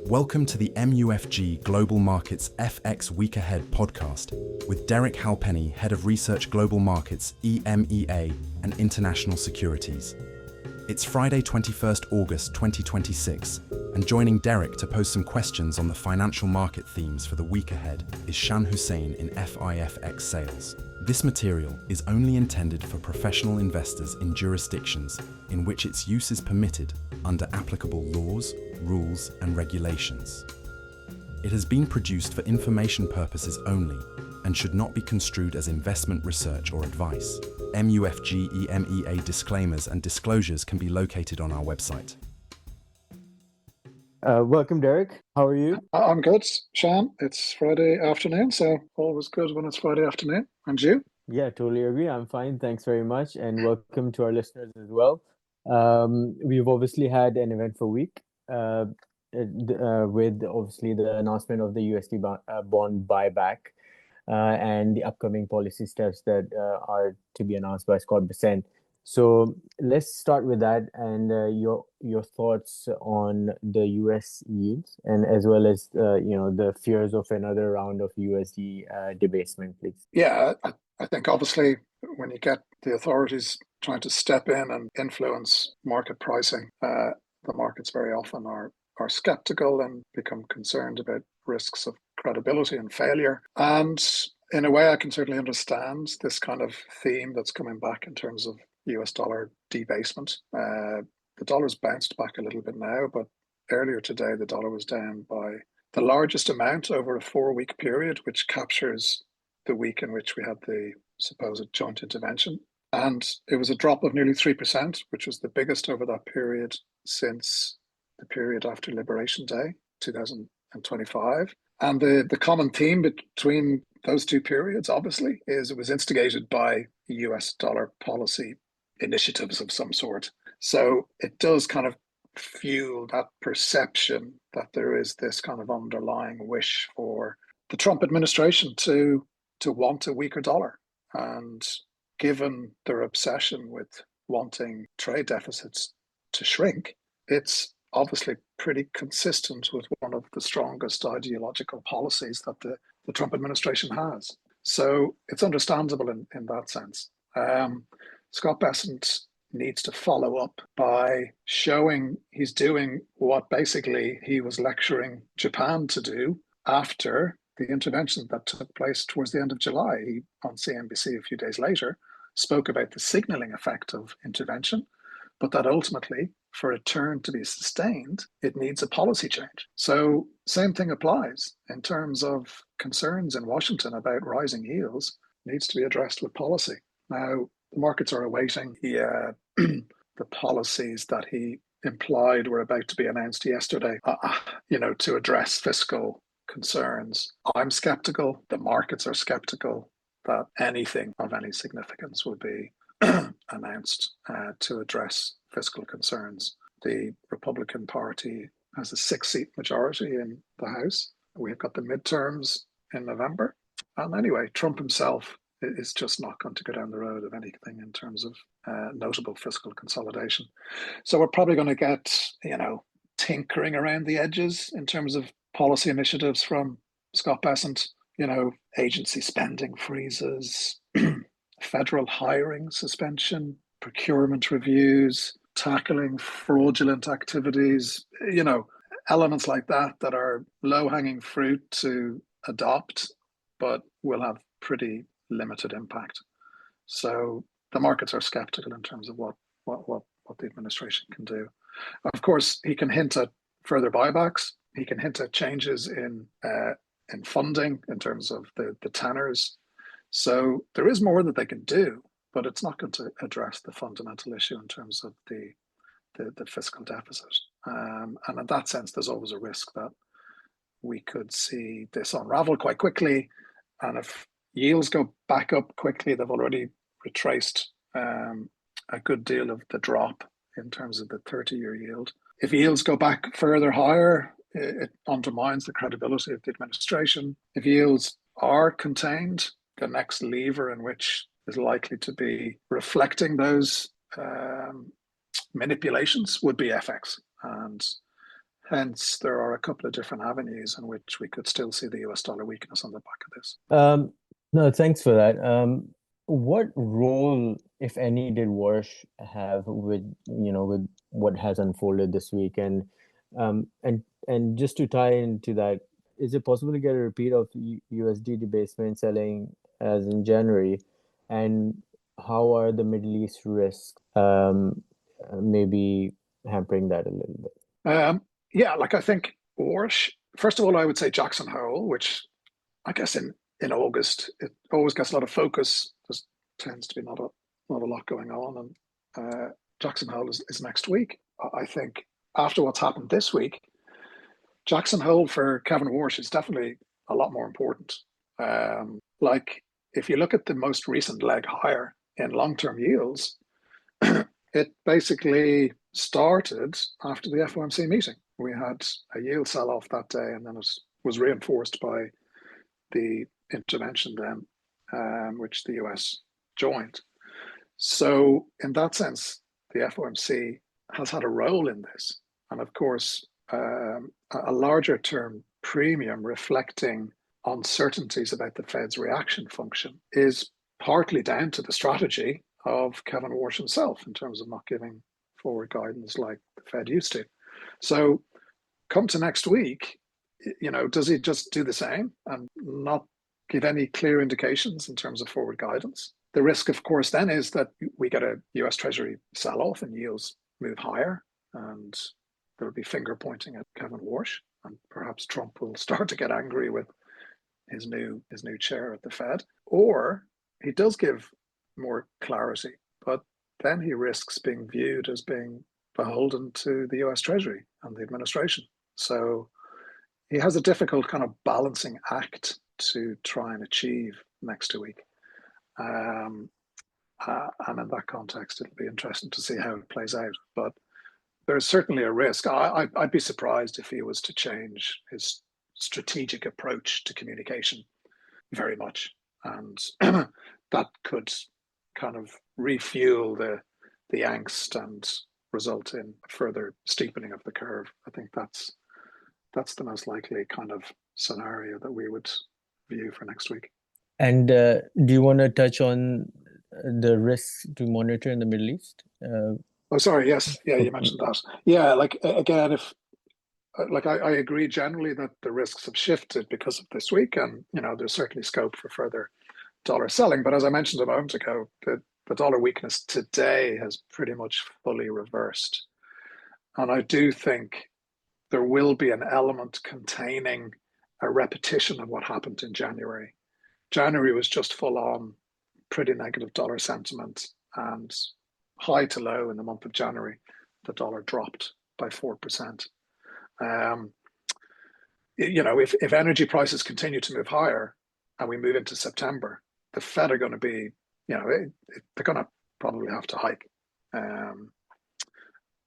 Welcome to the MUFG Global Markets FX Week Ahead podcast with Derek Halpenny, Head of Research Global Markets, EMEA and International Securities. It's Friday, 21st August 2026, and joining Derek to pose some questions on the financial market themes for the week ahead is Shan Husain in FIFX Sales. This material is only intended for professional investors in jurisdictions in which its use is permitted under applicable laws, rules, and regulations. It has been produced for information purposes only and should not be construed as investment research or advice. MUFG EMEA disclaimers and disclosures can be located on our website. Welcome, Derek. How are you? I'm good, Shan. It's Friday afternoon, so always good when it's Friday afternoon. And you? Yeah, totally agree. I'm fine. Thanks very much. And welcome to our listeners as well. We've obviously had an eventful week with obviously the announcement of the USD bond buyback and the upcoming policy steps that are to be announced by Scott Bessent. So let's start with that and your thoughts on the US yields and as well as the fears of another round of USD debasement, please. Yeah, I think obviously when you get the authorities trying to step in and influence market pricing, the markets very often are skeptical and become concerned about risks of credibility and failure. And in a way, I can certainly understand this kind of theme that's coming back in terms of US dollar debasement. The dollar's bounced back a little bit now, but earlier today, the dollar was down by the largest amount over a 4-week period, which captures the week in which we had the supposed joint intervention. And it was a drop of nearly 3%, which was the biggest over that period since the period after Liberation Day, 2025. And the common theme between those two periods, obviously, is it was instigated by US dollar policy initiatives of some sort. So it does kind of fuel that perception that there is this kind of underlying wish for the Trump administration to want a weaker dollar. And given their obsession with wanting trade deficits to shrink, it's obviously pretty consistent with one of the strongest ideological policies that the Trump administration has. So it's understandable in that sense. Scott Bessent needs to follow up by showing he's doing what basically he was lecturing Japan to do after the intervention that took place towards the end of July. He, on CNBC a few days later, spoke about the signaling effect of intervention, but that ultimately, for a turn to be sustained, it needs a policy change. So same thing applies in terms of concerns in Washington about rising yields needs to be addressed with policy. Now, the markets are awaiting the policies that he implied were about to be announced yesterday, to address fiscal concerns. I'm skeptical. The markets are skeptical that anything of any significance would be announced to address fiscal concerns. The Republican Party has a 6-seat majority in the House. We've got the midterms in November. And anyway, Trump himself is just not going to go down the road of anything in terms of notable fiscal consolidation. So we're probably going to get, tinkering around the edges in terms of policy initiatives from Scott Bessent, agency spending freezes, federal hiring suspension, procurement reviews, tackling fraudulent activities, elements like that are low-hanging fruit to adopt, but will have pretty limited impact. So the markets are skeptical in terms of what the administration can do. Of course, he can hint at further buybacks. He can hint at changes in funding in terms of the tenors. So there is more that they can do, but it's not going to address the fundamental issue in terms of the fiscal deficit. And in that sense, there's always a risk that we could see this unravel quite quickly. And if yields go back up quickly, they've already retraced a good deal of the drop in terms of the 30-year yield. If yields go back further higher, it undermines the credibility of the administration. If yields are contained, the next lever in which is likely to be reflecting those manipulations would be FX. And Hence, there are a couple of different avenues in which we could still see the US dollar weakness on the back of this. No, thanks for that. What role, if any, did Warsh have with with what has unfolded this week? And just to tie into that, is it possible to get a repeat of USD debasement selling as in January? And how are the Middle East risks maybe hampering that a little bit? Yeah, like I think Warsh, first of all, I would say Jackson Hole, which I guess in August, it always gets a lot of focus. There tends to be not a lot going on. And Jackson Hole is next week. I think after what's happened this week, Jackson Hole for Kevin Warsh is definitely a lot more important. Like if you look at the most recent leg higher in long-term yields, it basically started after the FOMC meeting. We had a yield sell-off that day, and then it was reinforced by the intervention then, which the US joined. So in that sense, the FOMC has had a role in this. And of course, a larger term premium reflecting uncertainties about the Fed's reaction function is partly down to the strategy of Kevin Warsh himself in terms of not giving forward guidance like the Fed used to. So come to next week, does he just do the same and not give any clear indications in terms of forward guidance? The risk, of course, then is that we get a US Treasury sell-off and yields move higher, and there'll be finger pointing at Kevin Warsh, and perhaps Trump will start to get angry with his new chair at the Fed. Or he does give more clarity, but then he risks being viewed as being beholden to the US Treasury and the administration. So he has a difficult kind of balancing act to try and achieve next week. And in that context, it'll be interesting to see how it plays out. But there's certainly a risk. I'd be surprised if he was to change his strategic approach to communication very much. And that could kind of refuel the angst and result in further steepening of the curve. I think that's the most likely kind of scenario that we would view for next week. And do you want to touch on the risks to monitor in the Middle East? Oh, sorry. Yes. Yeah, you mentioned that. Yeah, like again, if like I agree generally that the risks have shifted because of this week, and there's certainly scope for further dollar selling. But as I mentioned a moment ago, the dollar weakness today has pretty much fully reversed, and I do think there will be an element containing a repetition of what happened in January. January was just full on pretty negative dollar sentiment, and high to low in the month of January, the dollar dropped by 4%. If energy prices continue to move higher and we move into September, the Fed are going to be, they're going to probably have to hike. Now,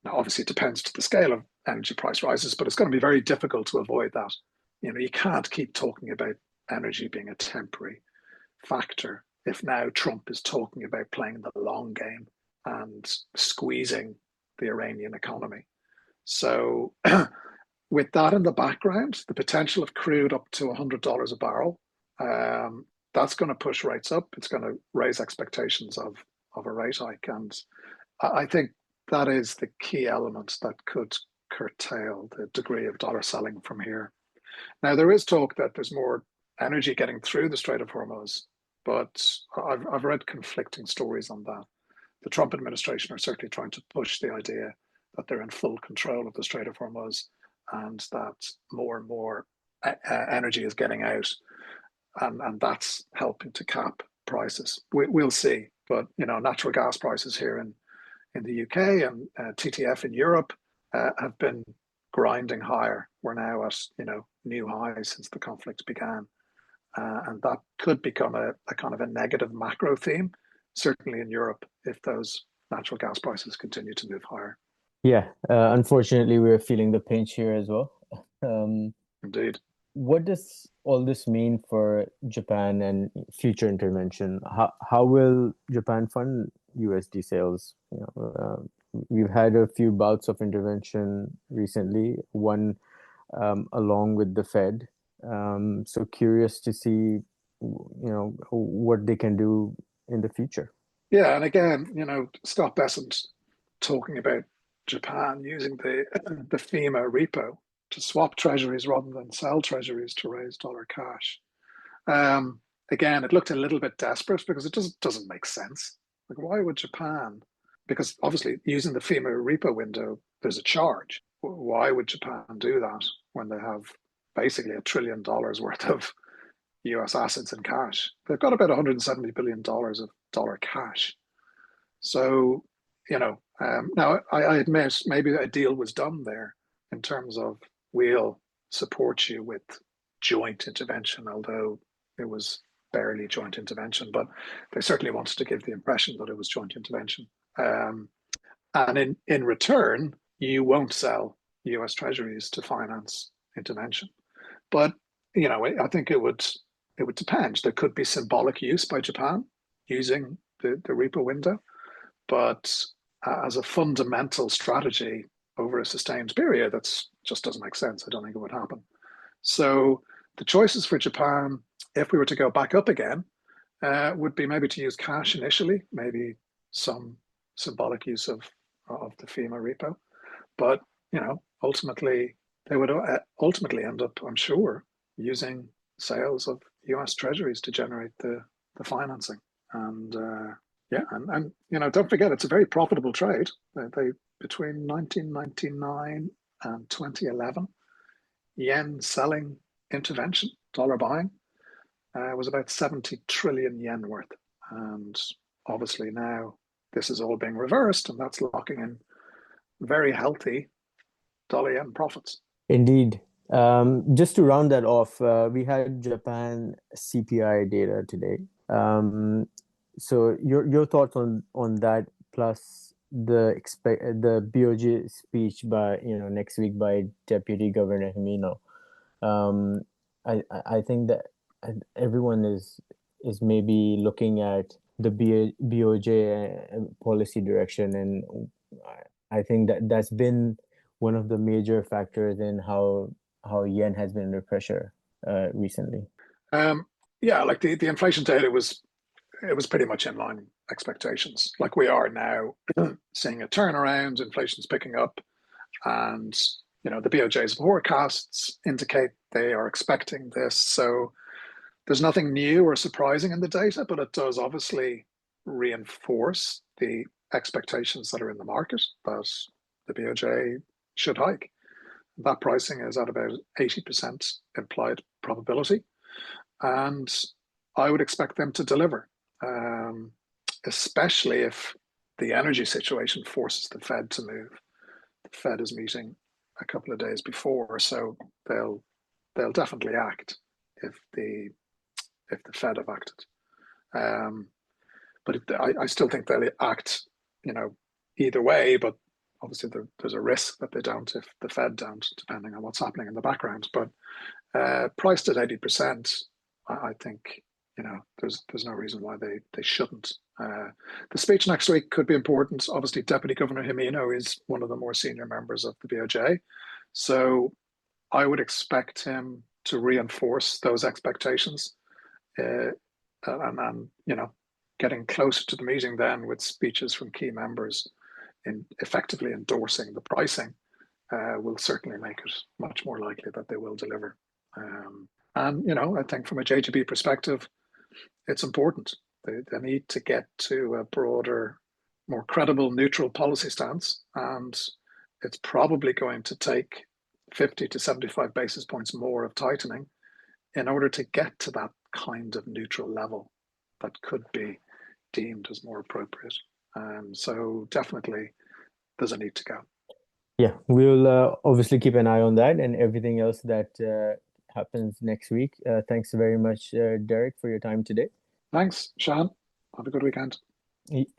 obviously, it depends to the scale of energy price rises, but it's going to be very difficult to avoid that. You can't keep talking about energy being a temporary factor if now Trump is talking about playing the long game and squeezing the Iranian economy. So with that in the background, the potential of crude up to $100 a barrel, that's going to push rates up. It's going to raise expectations of a rate hike. And I think that is the key element that could curtail the degree of dollar selling from here. Now, there is talk that there's more energy getting through the Strait of Hormuz, but I've read conflicting stories on that. The Trump administration are certainly trying to push the idea that they're in full control of the Strait of Hormuz and that more and more energy is getting out, and that's helping to cap prices. We'll see, but natural gas prices here in the UK and TTF in Europe have been grinding higher. We're now at new highs since the conflict began, and that could become a kind of a negative macro theme, certainly in Europe, if those natural gas prices continue to move higher. Yeah, unfortunately, we're feeling the pinch here as well. Indeed. What does all this mean for Japan and future intervention? How will Japan fund USD sales? We we've had a few bouts of intervention recently, one along with the Fed. So curious to see, what they can do in the future. Yeah, and again, Scott Bessent talking about Japan using the FEMA repo to swap treasuries rather than sell treasuries to raise dollar cash. Again, it looked a little bit desperate because it doesn't make sense. Like, why would Japan? Because obviously, using the FEMA repo window, there's a charge. Why would Japan do that when they have basically $1 trillion worth of US assets in cash? They've got about $170 billion of dollar cash. So, now I admit maybe a deal was done there in terms of we'll support you with joint intervention, although it was barely joint intervention, but they certainly wanted to give the impression that it was joint intervention. And in return, you won't sell US Treasuries to finance intervention. But I think it would depend. There could be symbolic use by Japan using the repo window, but as a fundamental strategy over a sustained period, that just doesn't make sense. I don't think it would happen. So the choices for Japan, if we were to go back up again, would be maybe to use cash initially, maybe some symbolic use of the FEMA repo. But, ultimately, they would ultimately end up, I'm sure, using sales of US Treasuries to generate the financing. And don't forget, it's a very profitable trade. They between 1999 and 2011, yen selling intervention, dollar buying, was about 70 trillion yen worth. And obviously now this is all being reversed, and that's locking in very healthy dollar yen profits. Indeed. Just to round that off, we had Japan CPI data today. So your thoughts on that, plus the BOJ speech by next week by Deputy Governor Himino. I think that everyone is maybe looking at the BOJ policy direction, and I think that's been one of the major factors in how yen has been under pressure recently. Like the inflation data was pretty much in line with expectations. Like, we are now seeing a turnaround, inflation's picking up, and the BOJ's forecasts indicate they are expecting this. So there's nothing new or surprising in the data, but it does obviously reinforce the expectations that are in the market that the BOJ should hike. That pricing is at about 80% implied probability, and I would expect them to deliver, especially if the energy situation forces the Fed to move. The Fed is meeting a couple of days before, so they'll definitely act if the Fed have acted. But I still think they'll act, either way. But obviously there's a risk that they don't if the Fed don't, depending on what's happening in the background. But priced at 80%, I think there's no reason why they shouldn't. The speech next week could be important. Obviously, Deputy Governor Himino is one of the more senior members of the BOJ, so I would expect him to reinforce those expectations, and getting closer to the meeting then with speeches from key members in effectively endorsing the pricing will certainly make it much more likely that they will deliver. And I think from a JGB perspective, it's important. They need to get to a broader, more credible, neutral policy stance, and it's probably going to take 50 to 75 basis points more of tightening in order to get to that kind of neutral level that could be deemed as more appropriate. So definitely there's a need to go. Yeah, we'll obviously keep an eye on that and everything else that happens next week. Thanks very much, Derek, for your time today. Thanks, Shan. Have a good weekend.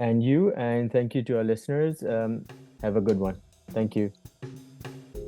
And thank you to our listeners. Have a good one. Thank you.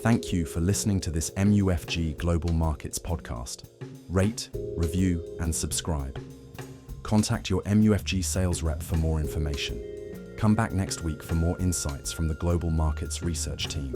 Thank you for listening to this MUFG Global Markets podcast. Rate, review, and subscribe. Contact your MUFG sales rep for more information. Come back next week for more insights from the Global Markets Research team.